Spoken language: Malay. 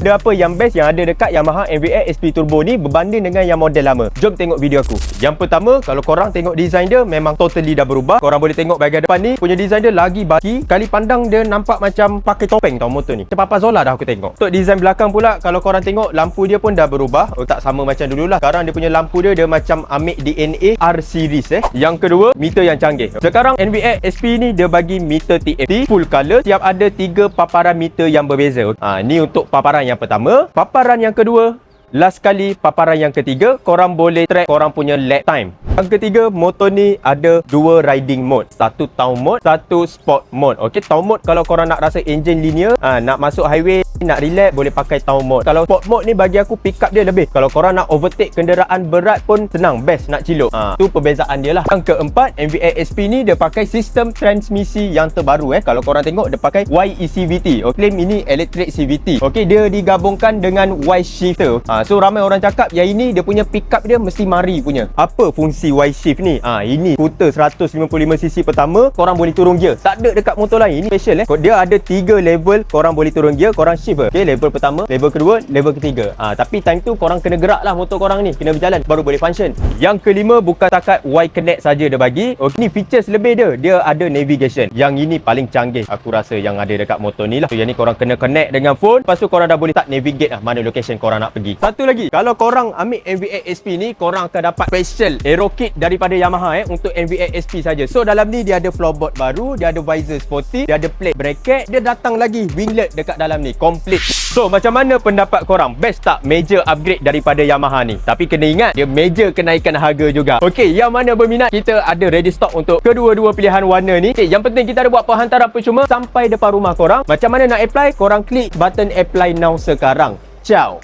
Ada apa yang best yang ada dekat Yamaha NVX SP Turbo ni berbanding dengan yang model lama? Jom tengok video aku. Yang pertama, kalau korang tengok design dia memang totally dah berubah. Korang boleh tengok bahagian depan ni punya design dia lagi baki. Kali pandang dia nampak macam pakai topeng tau motor ni. Macam Papa Zola dah aku tengok. Untuk design belakang pula, kalau korang tengok lampu dia pun dah berubah. Tak sama macam dululah. Sekarang dia punya lampu dia macam ambil DNA R series Yang kedua, meter yang canggih. Sekarang NVX SP ni dia bagi meter TFT full color. Tiap ada 3 paparan meter yang berbeza. Ni untuk paparan yang pertama. Paparan yang kedua, last kali paparan yang ketiga, korang boleh track korang punya lap time. Yang ketiga, motor ni ada 2 riding mode. Satu town mode, satu sport mode. Okey, town mode kalau korang nak rasa engine linear, nak masuk highway, nak relax, boleh pakai town mode. Kalau sport mode ni bagi aku pick up dia lebih. Kalau korang nak overtake kenderaan berat pun senang, best nak cilok. Tu perbezaan dia lah. Yang keempat, NVX SP ni dia pakai sistem transmisi yang terbaru Kalau korang tengok dia pakai YECVT. Claim ini electric CVT. Okey, dia digabungkan dengan Y shifter. So ramai orang cakap yang ini dia punya pick up dia mesti mari punya. Apa fungsi Y shift ni? Ini skuter 155cc pertama, korang boleh turun gear. Tak ada dekat motor lain. Ini special Dia ada 3 level korang boleh turun gear, korang shift. Okey, level pertama, level kedua, level ketiga. Tapi time tu korang kena gerak lah motor korang ni, kena berjalan baru boleh function. Yang kelima, bukan takat Y Connect saja dia bagi. Okey, ni features lebih dia ada navigation. Yang ini paling canggih aku rasa yang ada dekat motor ni lah. So yang ni korang kena connect dengan phone, lepas tu korang dah boleh start navigate lah mana location korang nak pergi. Satu lagi, kalau korang ambil NVX SP ni, korang akan dapat special aero kit daripada Yamaha untuk NVX SP saja. So dalam ni dia ada floorboard baru, dia ada visor sporty, dia ada plate bracket, dia datang lagi winglet dekat dalam ni, complete. So macam mana pendapat korang? Best tak major upgrade daripada Yamaha ni? Tapi kena ingat, dia major kenaikan harga juga. Okey, yang mana berminat, kita ada ready stock untuk kedua-dua pilihan warna ni. Yang penting kita ada buat penghantaran percuma sampai depan rumah korang. Macam mana nak apply? Korang klik button apply now sekarang. Ciao.